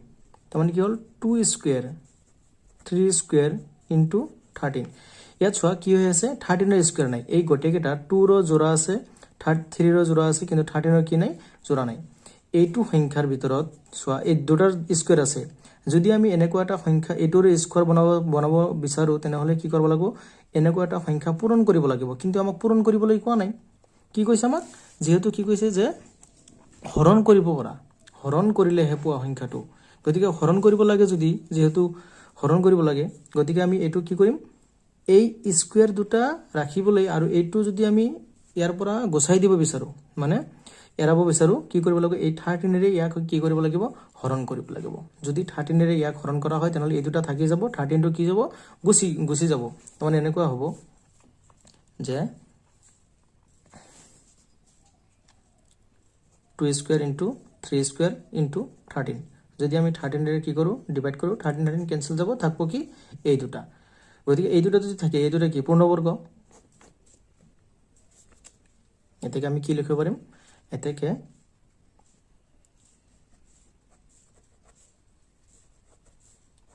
তাৰ মানে কি হল 2 স্কয়াৰ 3 স্কয়াৰ into 13 ইয়াত চোৱা কি হৈ আছে 13 এৰ স্কয়াৰ নাই এই গোটেইকেটা 2 ৰ জোড়া আছে 3 ৰ জোড়া আছে কিন্তু 13 ৰ কি নাই জোড়া নাই এইটো সংখ্যাৰ ভিতৰত চোৱা এই দুটাৰ স্কয়াৰ আছে যদি আমি এনেকুৱা এটা সংখ্যা এটোৰ স্কয়াৰ বনাব বিচাৰো তেনেহলে কি কৰিব লাগিব এনেকুৱা এটা সংখ্যা পূৰণ কৰিব লাগিব কিন্তু আমাক পূৰণ কৰিবলৈ কোৱা নাই কি কৈছে আমাক যেহেতু কি কৈছে যে হৰণ কৰিব পৰা হৰণ কৰিলে হে পোৱা সংখ্যাটো গতিকে হৰণ কৰিব লাগে যদি যেহেতু হৰণ কৰিব লাগে গতিকে আমি এটো কি কৰিম এই স্কয়াৰ দুটা ৰাখিবলৈ আৰু এইটো যদি আমি ইয়াৰ পৰা গোছাই দিব বিচাৰো মানে এৰাব বিচাৰো কি কৰিব লাগিব এই 13 ৰে ইয়াক কি কৰিব লাগিব হৰণ কৰিব লাগিব যদি 13 ৰে ইয়াক হৰণ কৰা হয় তেনেহলে এই দুটা থাকি যাব 13 টো কি যাব গুছি যাব মানে এনেকুৱা হ'ব যে 2 স্কয়াৰ into 3 স্কয়াৰ into 13 যদি আমি 13 ৰে কি কৰো ডিভাইড কৰো 13 ক্যান্সেল যাব থাকব কি এই দুটা গতিকে এই দুটা যদি থাকে এই দুটা কি পূৰ্ণবৰ্গ এতেকে আমি কি লিখিব পাৰিম এতেকে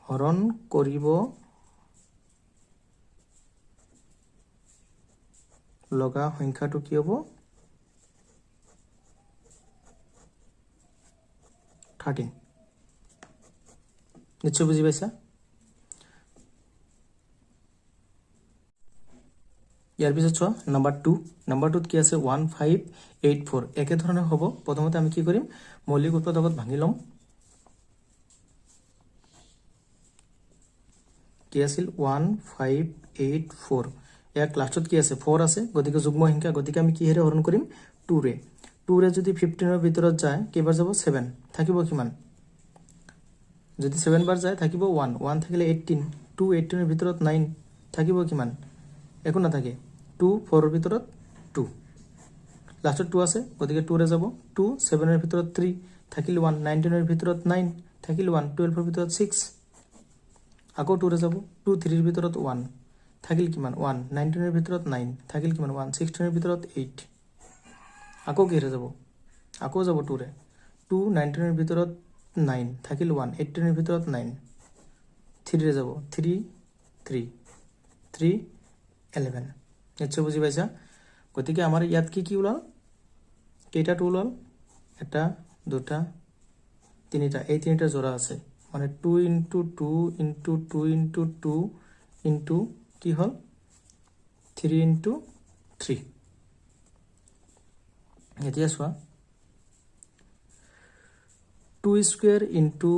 হৰণ কৰিব লগা সংখ্যাটো কি হ'ব 13 নিশ্চয় বুজি পাইছা ইয়াৰ পিছত চোৱা নাম্বাৰ 2 নাম্বাৰ 2 কি আছে 1584 একে ধৰণে হ'ব প্ৰথমতে আমি কি কৰিম মৌলিক উৎপাদকত ভাঙি লম কি কি আছিল 1 5 8 4 ইয়াক লাষ্টত কি আছে 4 আছে গতিকে যুগ্ম সংখ্যা গতিকে আমি কিহেৰে হৰণ কৰিম 2 ৰে 2 ৰে যদি 15 ৰ ভিতৰত যায় কেইবাৰ যাব 7 থাকিব কিমান যদি 7 বাৰ যায় থাকিব 1 1 থাকিলে 18 2 18 ৰ ভিতৰত 9 থাকিব কিমান একো নাথাকে 2 4 ৰ ভিতৰত 2 লাষ্টত 2 আছে গতিকে 2 ৰে যাব 2 7 ৰ ভিতৰত 3 থাকিল 1 19 ৰ ভিতৰত 9 থাকিল 1 12 ৰ ভিতৰত 6 আকৌ 2 ৰে যাব 2 3 ৰ ভিতৰত 1 থাকিল কিমান 1 19 ৰ ভিতৰত 9 থাকিল কিমান 1 16 ৰ ভিতৰত 8 আকৌ কিহেৰে যাব আকৌ যাব 2 ৰে 2 19 ৰ ভিতৰত 9 থাকিল 1 18 ৰ ভিতৰত 9 3 ৰে যাব 3 3 3 11 নিশ্চয় বুজি পাইছা গতিকে আমাৰ ইয়াত কি ওলাল কেইটা 2 ওলাল এটা দুটা তিনিটা এই তিনিটা জোড়া আছে মানে 2 into 2 into 2 into 2 into কি হল 3 into 3 এতিয়া চোৱা 2 স্কয়াৰ into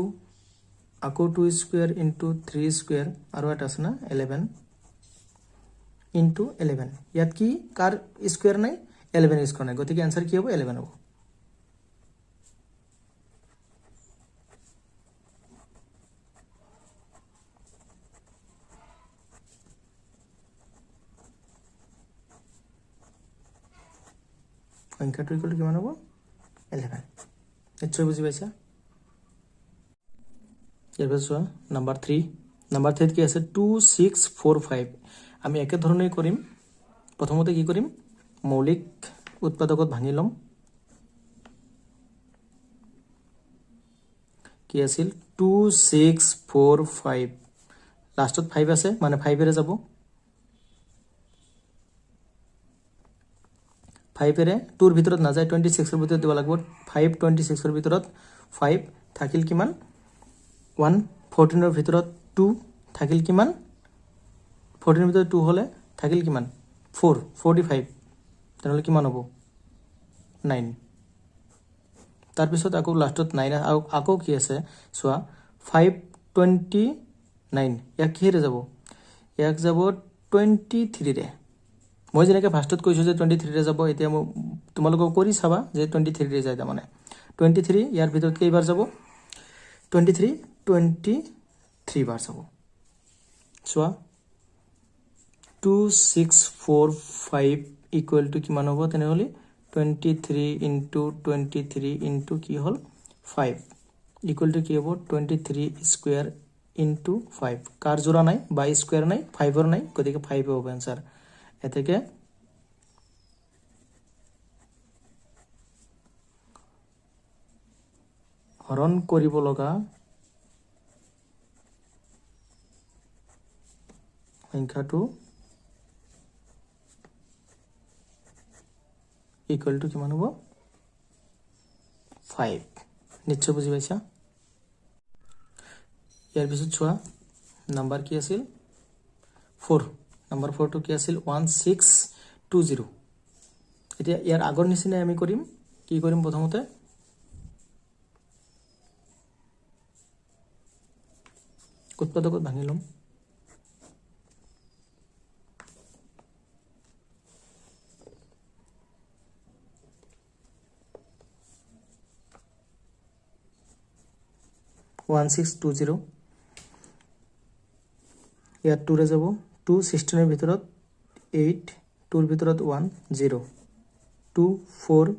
আকৌ 2 স্কয়াৰ into 3 স্কয়াৰ আৰু এটা আছে না 11 into 11 ইয়াত কি কাৰ স্কয়াৰ নাই 11 স্কয়াৰ নাই গতিকে आंसर কি হ'ব 11 হ'ব সংখ্যাটো ইকুয়াল কিমান হ'ব 11 নিশ্চয় বুজি পাইছা এবাৰ চোৱা নাম্বাৰ 3 নাম্বাৰ 3 কি আছে 2 6 4 5 আমি একে ধৰণে কৰিম প্ৰথমতে কি কৰিম মৌলিক উৎপাদকত ভাঙি লম কি আছিল 2 6 4 5 লাষ্টত 5 আছে মানে 5 এৰে যাব 5 এৰে 2 ৰ ভিতৰত না যায় 26 ৰ ভিতৰত দিব লাগিব 5 26 ৰ ভিতৰত 5 থাকিল কিমান 1 14 ৰ ভিতৰত 2 থাকিল কিমান 14 ৰ ভিতৰত 2 হলে থাকিল কিমান 4 45 তেনেহলে কিমান হ'ব 9 তাৰ পিছত আকৌ লাষ্টত 9 আকৌ কি আছে চোৱা 529 ইয়াক কিহেৰে যাব ইয়াক যাব 23 ৰে মই যেনেকৈ ফাৰ্ষ্টত কৈছো যে 23 ৰে যাব এতিয়া তোমালোকক কৰি চাবা যে 23 ৰে যায় তাৰ মানে 23 ইয়াৰ ভিতৰত কেইবাৰ যাব 23 23 বাৰ যাব চোৱা 2 6 4 5 ইকুৱেল টু কিমান হ'ব তেনেহলে 23 into 23 into কি হল 5 ইকুৱেল টু কি হ'ব 23 স্কয়াৰ into 5 কাৰ জোড়া নাই বা স্কয়াৰ নাই 5 ৰ নাই গতিকে 5 হ'ব आंसर এতেকে হৰণ কৰিব লগা সংখ্যাটো ইকুৱেল টু কিমান হ'ব 5 নিশ্চয় বুজি পাইছা ইয়াৰ পিছত চোৱা নাম্বাৰ কি আছিল 4 নাম্বাৰ 4 টো কি আছিল 1620 এতিয়া ইয়াৰ আগৰ নিচিনা আমি কৰিম কি কৰিম প্ৰথমতে উৎপাদকত ভাঙি লম ইয়াত 2 ৰে যাব 2 16 ৰ ভিতৰত 8 2 ৰ ভিতৰত 1 0 2 4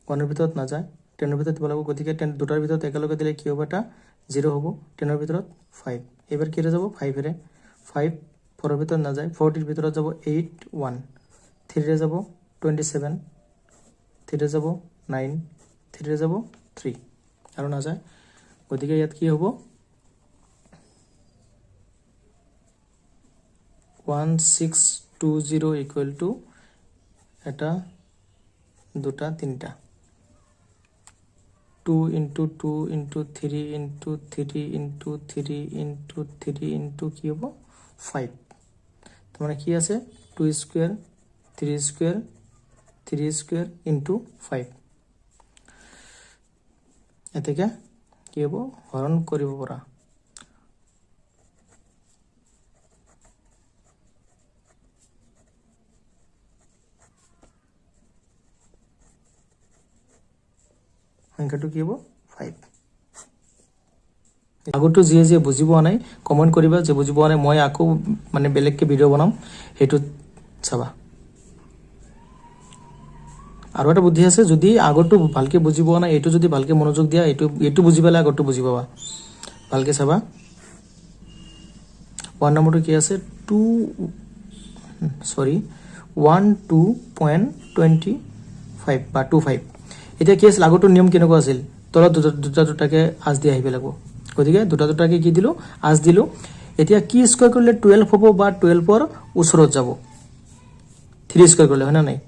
1 ৰ ভিতৰত না যায় 10 ৰ ভিতৰত দিব লাগিব গতিকে 10 দুটাৰ ভিতৰত একেলগে দিলে কি হ'ব এটা 0 হ'ব 10 ৰ ভিতৰত 5 এবাৰ কি ৰে যাব 5 এৰে 5 4 ৰ ভিতৰত না যায় 4 ৰ ভিতৰত যাব 8 1 3 ৰে যাব 27 3 ৰে যাব 9 3 ৰে যাব 3 আৰু না যায় গতিকে ইয়াত কি হ'ব 1620 ইকুৱেল টু এটা দুটা তিনিটা 2 into 2 into 3 into 3 into 3 into 3 into কি হ'ব 5 মানে কি আছে 2 স্কয়াৰ 3 স্কয়াৰ 3 স্কয়াৰ into 5 এতেকে কি হ'ব হৰণ কৰিব পৰা সংখ্যাটো কি হ'ব 5 আগতো যে বুজি পোৱা নাই কমেন্ট কৰিবা যে বুজি পোৱা নাই মই আকৌ মানে বেলেগকে ভিডিও বনাম হেতু চাবা আৰু এটা বুদ্ধি আছে যদি আগতো ভালকে বুজি পোৱা নাই এটো যদি ভালকে মনোযোগ দিয়া এটো বুজি পালে আগতো বুজি পাবা ভালকে চাবা 1 নম্বৰটো কি আছে 12.25 বা 25 এতিয়া কি আছিল আগতো নিয়ম কেনেকুৱা আছিল তলত দুটাকে আজ দি আহিব লাগিব গতিকে দুটাকে কি দিলো আজ দিলো এতিয়া কি স্কয়াৰ কৰিলে 12 হ'ব বা 12 ৰ ওচৰত যাব 3 স্কয়াৰ কৰিলে হয় না নাই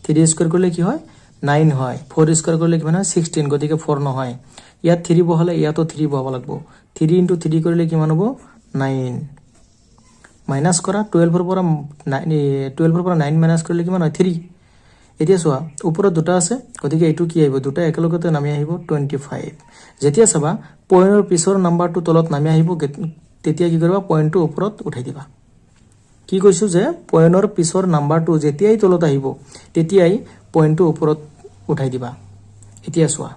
3 স্কয়াৰ কৰিলে কি হয় 9 হয় 4 স্কয়াৰ কৰিলে কিমান হয় 16 গতিকে 4 নহয় ইয়াত 3 বহালে ইয়াতো 3 বহাব লাগিব 3 * 3 কৰিলে কিমান হ'ব 9 মাইনাস কৰা 12 ৰ পৰা 9 মাইনাস কৰিলে কিমান হয় 3 এতিয়া চোৱা ওপৰত দুটা আছে গতিকে এটো কি আহিব দুটা একেলগতে নামি আহিব 25 যেতিয়া চাবা পইণ্টৰ পিছৰ নাম্বাৰটো তলত নামি আহিব তেতিয়া কি কৰিবা পইণ্টটো ওপৰত উঠাই দিবা কি কৈছো যে পইণ্টৰ পিছৰ নাম্বাৰটো যেতিয়াই তলত আহিব তেতিয়াই পইণ্টটো ওপৰত উঠাই দিবা এতিয়া চোৱা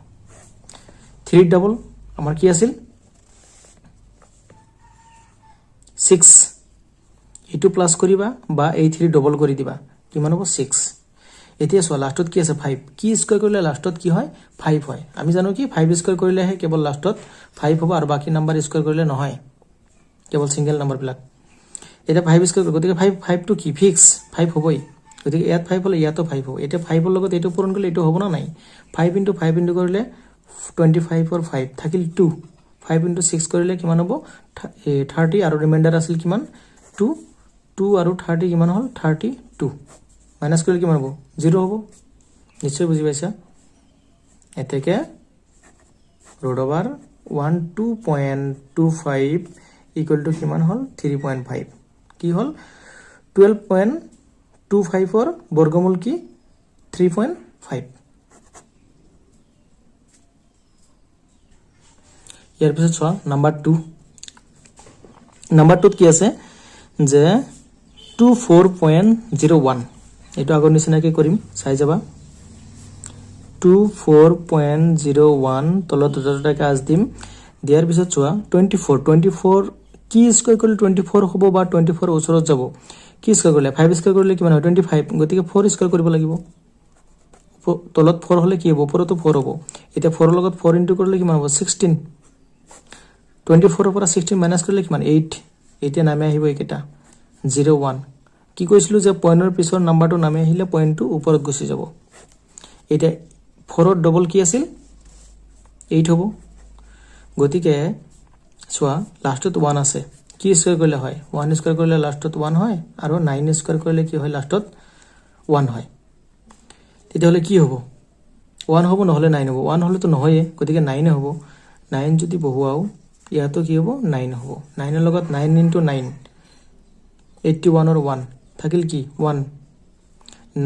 3 ডাবল আমাৰ কি আছিল 6 এটো প্লাস কৰিবা বা এই 3 ডাবল কৰি দিবা কিমান হ'ব 6 এতিয়া চোৱা লাষ্টত কি আছে 5 কি স্কয়াৰ কৰিলে লাষ্টত কি হয় 5 হয় আমি জানো কি 5 স্কয়াৰ কৰিলে হে কেৱল লাষ্টত 5 হ'ব আৰু বাকি নাম্বাৰ স্কয়াৰ কৰিলে নহয় কেৱল সিঙ্গেল নাম্বাৰ বিলাক এটা 5 স্কয়াৰ গতিকে 5 টো কি ফিক্স 5 হ'বই গতিকে ইয়াত 5 হলে ইয়াতো 5 হ'ব এটা 5 ৰ লগত এটো পূৰণ কৰিলে এটো হ'ব না নাই 5 * 5 কৰিলে 25 ৰ 5 থাকিল 2 5 * 6 কৰিলে কিমান হ'ব 30 আৰু ৰিমাইন্ডাৰ আছিল কিমান 2 আৰু 30 কিমান হ'ল 32 মাইনাস কৰিলে কিমান হ'ব 0 হ'ব নিশ্চয় বুজি পাইছা এতেকে √1 2.25 = কিমান হ'ল 3.5 কি হ'ল 12.25 ৰ বৰ্গমূল কি 3.5 ইয়াৰ পিছত চোৱা নাম্বাৰ 2 নাম্বাৰ 2 কি আছে যে 24.01 এটো আগৰ নিচিনাকৈ কৰিম চাই যাবা 24.01 তলত দুটাকে আজ দিম দিয়াৰ পিছত চোৱা 24 কি স্কয়াৰ কৰিলে 24 হ'ব বা 24 ওচৰত যাব কি স্কয়াৰ কৰিলে 5 স্কয়াৰ কৰিলে কিমান হয় 25 গতিকে 4 স্কয়াৰ কৰিব লাগিব তলত 4 হলে কি হ'ব ওপৰতো 4 হ'ব এটা 4 ৰ লগত 4 ইনটু কৰিলে কিমান হ'ব 16 24 ৰ পৰা 16 মাইনাস কৰিলে কিমান 8 এতিয়া নামে আহিব এইকেটা 01 কি কৈছিলো যে পইণ্টৰ পিছৰ নাম্বাৰটো নামে আহিলে পইণ্টটো ওপৰত গুচি যাব এটা 4 ৰ ডাবল কি আছিল 8 হ'ব গতিকে চোৱা লাষ্টত 1 আছে কি স্কয়াৰ কৰিলে হয় 1 স্কয়াৰ কৰিলে লাষ্টত 1 হয় আৰু 9 স্কয়াৰ কৰিলে কি হয় লাষ্টত 1 হয় তেতিয়াহলে কি হ'ব 1 হ'ব নহলে 9 হ'ব 1 হলেতো নহয়ে গতিকে 9 হ'ব 9 যদি বহুৱাও ইয়াতো কি হ'ব 9 হ'ব 9 ৰ লগত 9 * 9 81 ৰ 1 থাকিল কি 1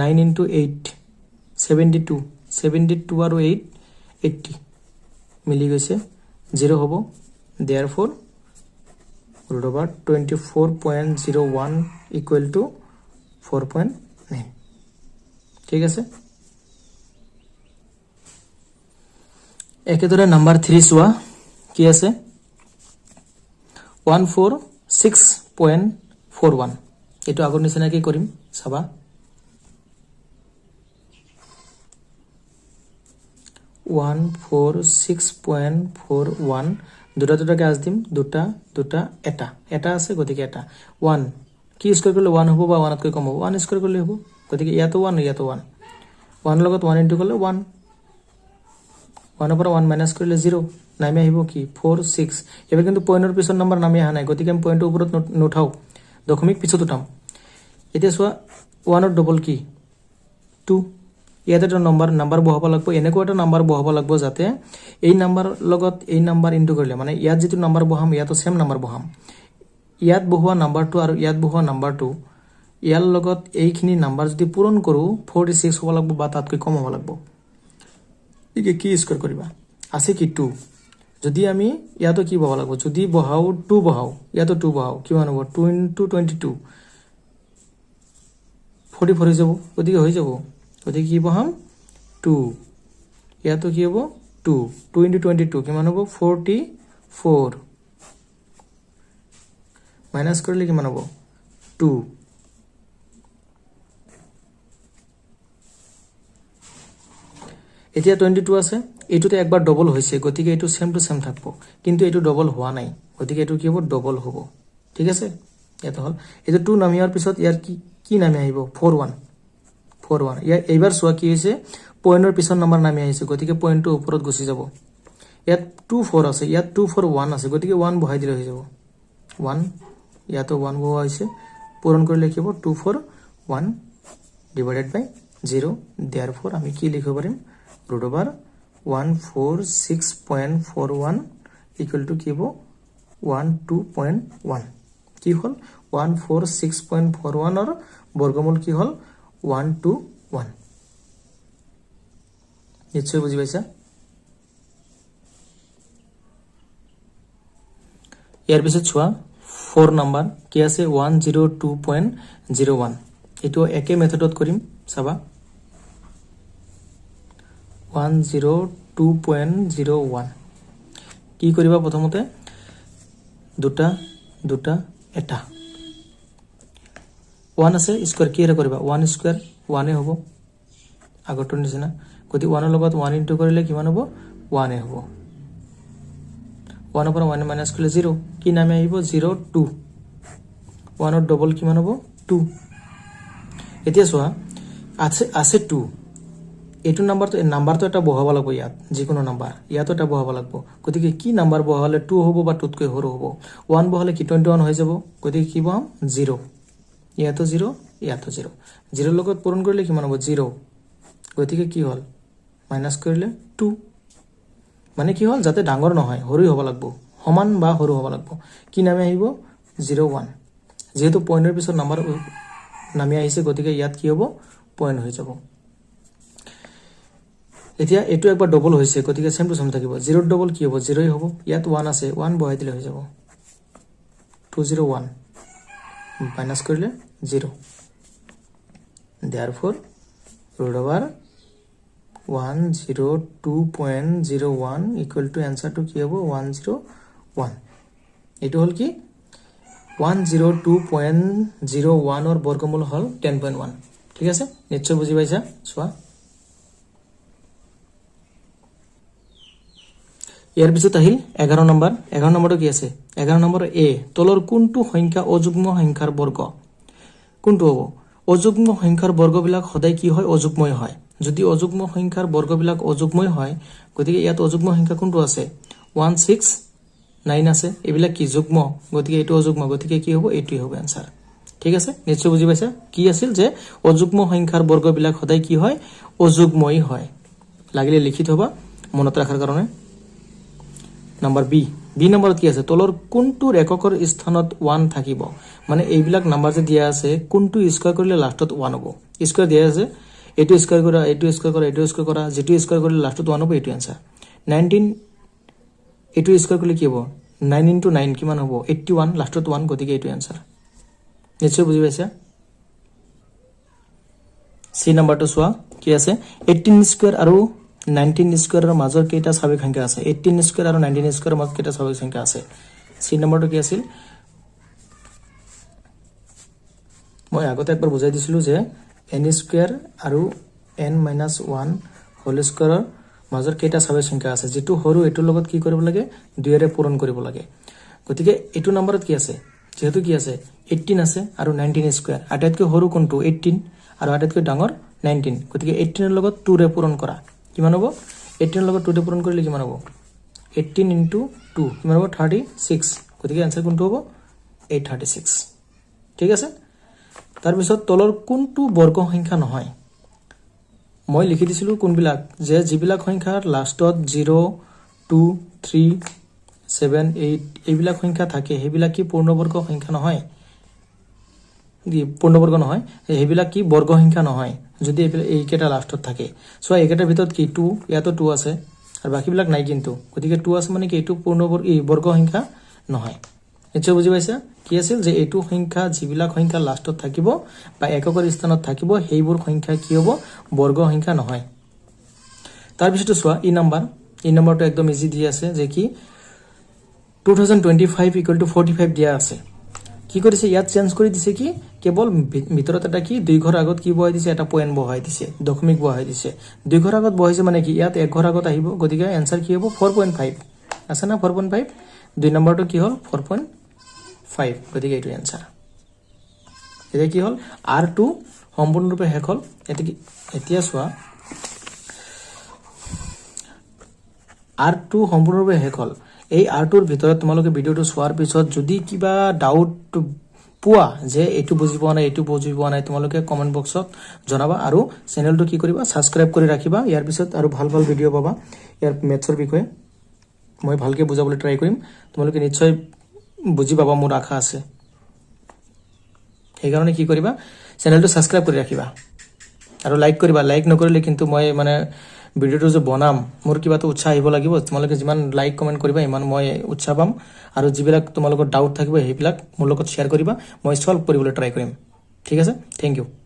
9 * 8 72 72 আৰু 8 80 মিলি গৈছে 0 হ'ব therefore √24.01 = 4.9 ঠিক আছে একেদৰে নাম্বাৰ 3 চোৱা কি আছে 146.41 এটো আগৰ নিচিনাকৈ কৰিম চাবা 146.41 দুটাকে আজ দিম দুটা এটা আছে গতিকে এটা 1 কি স্কয়াৰ কৰিলে 1 হ'ব বা 1 তকৈ কম হ'ব 1 স্কয়াৰ কৰিলে হ'ব গতিকে ইয়াতো 1 ইয়াতো 1 1 লগত 1 ইনটু কৰিলে 1 1 ৰ পৰা 1 মাইনাস কৰিলে 0 নামে আহিব কি 4 6 এবাৰ কিন্তু পইণ্টৰ পিছৰ নাম্বাৰ নামে আহা নাই গতিকে আমি পইণ্টৰ ওপৰত নুঠাও দশমিক পিছত উঠাম এতিয়া চোৱা 1 ৰ ডাবল কি 2 ইয়াতে এটা নাম্বাৰ বহাব লাগিব এনেকুৱা এটা নাম্বাৰ বহাব লাগিব যাতে এই নাম্বাৰ লগত এই নাম্বাৰ ইনটু কৰিলে মানে ইয়াত যেটো নাম্বাৰ বহাম ইয়াতো সেম নাম্বাৰ বহাম ইয়াত বহোৱা নাম্বাৰটো আৰু ইয়াত বহোৱা নাম্বাৰটো ইয়াৰ লগত এইখিনি নাম্বাৰ যদি পূৰণ কৰো 46 হ'ব লাগিব বা তাতকৈ কম হ'ব লাগিব কি স্কয়াৰ কৰিবা আছে কি 2 যদি আমি ইয়াতো কি বহাব লাগিব যদি বহাও 2 বহাও ইয়াতো 2 বহাও কিমান হ'ব 2 * 22 44 হৈ যাব গতিকে কি বহাম 2 ইয়াতো কি হ'ব 2 2 into 22 কিমান হ'ব 44 মাইনাস কৰিলে কিমান হ'ব 2 এতিয়া 22 আছে এইটোতে একবাৰ ডবল হৈছে গতিকে এইটো সেম টু সেম থাকব কিন্তু এইটো ডবল হোৱা নাই গতিকে এইটো কি হ'ব ডবল হ'ব ঠিক আছে এটা হল এইটো 2 নামিয়াৰ পিছত ইয়াৰ কি নামি আহিব 41 ইয়াৰ এইবাৰ সোৱা কি হৈছে পইণ্টৰ পিছত নম্বৰ নামি আহিছে গতিকে পইণ্টটো ওপৰত গুছি যাব ইয়াত 24 আছে ইয়াত 241 আছে গতিকে 1 বহাই দিলে হৈ যাব 1 ইয়াতো 1 বহা হৈছে পূৰণ কৰি লিখিব 241 ডিভাইডেড বাই 0 therefore আমি কি লিখিব পাৰিম root over 146.41 equal to কি হ'ব 12.1 কি হল 146.41 और বর্গমূল কি হল 121 নিশ্চয় বুঝি পাইছা ইয়াৰ পিছত চোৱা 4 নাম্বাৰ কি আছে 102.01 এটো একে মেথডত কৰিম চাবা 102.01 কি কৰিবা প্ৰথমতে দুটা এটা 1 আছে স্কয়াৰ কি কৰিবা 1 স্কয়াৰ 1 এ হ'ব আগৰ নিচিনা গতি 1 ৰ লগত 1 ইনটু কৰিলে কিমান হ'ব 1 এ হ'ব 1 পৰা 1 মাইনাস কৰিলে 0 কি নামে আহিব 02 1 ৰ ডবল কিমান হ'ব 2 এতিয়া চোৱা আছে 2 এইটো নাম্বাৰটো এটা বহাব লাগিব ইয়াত যিকোনো নাম্বাৰ ইয়াতো এটা বহাব লাগিব গতিকে কি নাম্বাৰ বহালে 2 হ'ব বা 2 তকৈ সৰু হ'ব 1 বহালে কি 21 হৈ যাব গতিকে কি বহাম 0 ইয়াতো 0 ইয়াতো 0 0 লগত পূৰণ কৰিলে কিমান হ'ব 0 গতিকে কি হল মাইনাস কৰিলে 2 মানে কি হল যাতে ডাঙৰ নহয় সৰু হ'ব লাগিব সমান বা সৰু হ'ব লাগিব কি নামে আহিব 01 যেহেতু পইণ্টৰ পিছত নাম্বাৰ নামি আহিছে গতিকে ইয়াত কি হ'ব পইণ্ট হৈ যাব এতিয়া এটো একবাৰ ডবল হৈছে গতিকে সেম টু সেম থাকিব 0 ডবল কি হ'ব 0 ই হ'ব ইয়াত 1 আছে 1 বহাই দিলে হৈ যাব 201 মাইনাস কৰিলে 0 therefore root over 102.01 equal to answer to কি হ'ব 101 এটো হল কি 102.01 ৰ বৰ্গমূল হল 10.1 ঠিক আছে নিশ্চয় বুজি পাইছা চোৱা ইয়াৰ পিছত আহিল 11 নম্বৰ 11 নম্বৰটো কি আছে 11 নম্বৰ এ তলৰ কোনটো সংখ্যা অযুগ্ম সংখ্যাৰ বৰ্গ কোনটো হ'ব অযুগ্ম সংখ্যাৰ বৰ্গবিলাক সদায় কি হয় অযুগ্মই হয় যদি অযুগ্ম সংখ্যাৰ বৰ্গবিলাক অযুগ্মই হয় গতিকে ইয়াত অযুগ্ম সংখ্যা কোনটো আছে 169 আছে এবিলাক কি যুগ্ম গতিকে এটো অযুগ্ম গতিকে কি হ'ব এটোই হ'ব आंसर ঠিক আছে নিশ্চয় বুজি পাইছা কি আছিল যে অযুগ্ম সংখ্যাৰ বৰ্গবিলাক সদায় কি হয় অযুগ্মই হয় লাগিলে লিখি থবা মনত ৰাখাৰ কাৰণে নাম্বাৰ বি নম্বৰত কি আছে তলৰ কোনটো এককৰ স্থানত 1 থাকিব মানে এইবিলাক নাম্বাৰ যে দিয়া আছে কোনটো স্কয়াৰ কৰিলে লাষ্টত 1 হ'ব স্কয়াৰ দিয়া আছে এটো স্কয়াৰ কৰা এটো স্কয়াৰ কৰা এটো স্কয়াৰ কৰা যেটো স্কয়াৰ কৰিলে লাষ্টত 1 হ'ব এটো आंसर 19 এটো স্কয়াৰ কৰিলে কি হ'ব 9 into 9 কিমান হ'ব 81 লাষ্টত 1 গতিকে এটো आंसर নিশ্চয় বুজি পাইছা সি নম্বৰটো চোৱা কি আছে 18 স্কয়াৰ আৰু 19 স্কয়াৰৰ মাজৰ কেইটা স্বাভাৱিক সংখ্যা আছে 18 স্কয়াৰ আৰু 19 স্কয়াৰৰ মাজৰ কেইটা স্বাভাৱিক সংখ্যা আছে সি নম্বৰটো কি আছিল মই আগতে একবাৰ বুজাই দিছিলো যে n স্কয়াৰ আৰু n - 1 হোল স্কয়াৰৰ মাজৰ কেইটা স্বাভাৱিক সংখ্যা আছে যেটো সৰু এটোৰ লগত কি কৰিব লাগে 2 এৰে পূৰণ কৰিব লাগে গতিকে এটো নম্বৰত কি আছে যেহেতু কি আছে 18 আছে আৰু 19 স্কয়াৰ আটাইতকৈ সৰু কোনটো 18 আৰু আটাইতকৈ ডাঙৰ 19 গতিকে 18 ৰ লগত 2 ৰে পূৰণ কৰা কিমান হ'ব 18 ৰ লগত 2 ৰে পূৰণ কৰিলে কিমান হ'ব 18 into 2 কিমান হ'ব 36 গতিকে आंसर কোনটো হ'ব 836 ঠিক আছে তাৰ পিছত তলৰ কোনটো বৰ্গ সংখ্যা নহয় মই লিখি দিছিলো কোনবিলাক যে যিবিলাক সংখ্যাৰ লাষ্টত 0 2 3 7 8 এইবিলাক সংখ্যা থাকে হেবিলাক কি পূৰ্ণবৰ্গ সংখ্যা নহয় পূৰ্ণবৰ্গ নহয় হেবিলাক কি বৰ্গ সংখ্যা নহয় যদি এই কেটা লাষ্টত থাকে সো একেটাৰ ভিতৰত কি 2 ইয়াতো 2 আছে আৰু বাকিবিলাক নাই কিন্তু গতিকে 2 আছে মানে কি এটো পূৰ্ণবৰ্গ এই বৰ্গ সংখ্যা নহয় নিশ্চয় বুজি পাইছা কি আছিল যে এটো সংখ্যা যিবিলাক সংখ্যা লাষ্টত থাকিব বা এককৰ স্থানত থাকিব সেইবোৰ সংখ্যা কি হ'ব বৰ্গ সংখ্যা নহয় তাৰ পিছতো চোৱা ই নাম্বাৰ এই নম্বৰটো একদম ইজি দি আছে যে কি 2025 ইকুৱেল টু 45 দিয়া আছে কি কৰিছে ইয়াত চেঞ্জ কৰি দিছে কি কেৱল ভিতৰত এটা কি দুই ঘৰ আগত কি বহাই দিছে এটা পয়েন্ট বহাই দিছে দশমিক বহাই দিছে দুই ঘৰ আগত বহাইছে মানে কি ইয়াত এক ঘৰ আগত আহিব গতিকে এনসাৰ কি হ'ব 4.5 আছে না 4.5 দুই নম্বৰটো কি হ'ল 4.5 গতিকে এইটো এনসাৰ এতিয়া কি হ'ল R2 সম্পূৰ্ণৰূপে শেষ হ'ল এতিয়া চোৱা R2 সম্পূৰ্ণৰূপে শেষ হ'ল এই R2ৰ ভিতৰত তোমালোকে ভিডিওটো চোৱাৰ পিছত যদি কিবা ডাউট পোৱা যে এইটো বুজি পোৱা নাই তোমালোকে কমেন্ট বক্সত জনাবা আৰু চেনেলটো কি কৰিবা সাবস্ক্ৰাইব কৰি ৰাখিবা ইয়াৰ পিছত আৰু ভাল ভাল ভিডিও পাবা ইয়াৰ মেথছৰ বিষয়ে মই ভালকে বুজাবলৈ ট্ৰাই কৰিম তোমালোকে নিশ্চয় বুজি পাবা মোৰ আশা আছে এই কাৰণে কি কৰিবা চেনেলটো সাবস্ক্ৰাইব কৰি ৰাখিবা আৰু লাইক কৰিবা লাইক নকৰিলে কিন্তু মই মানে ভিডিওটো যে বনাম মোৰ কিবা তো উৎসাহ আহিব লাগিব তোমালোকে যিমান লাইক কমেন্ট কৰিবা ইমান মই উৎসাহ পাম আৰু যিবিলাক তোমালোকৰ ডাউট থাকিব সেইবিলাক মোৰ লগত শ্বেয়াৰ কৰিবা মই সলভ কৰিবলৈ ট্ৰাই কৰিম ঠিক আছে থ্যাংক ইউ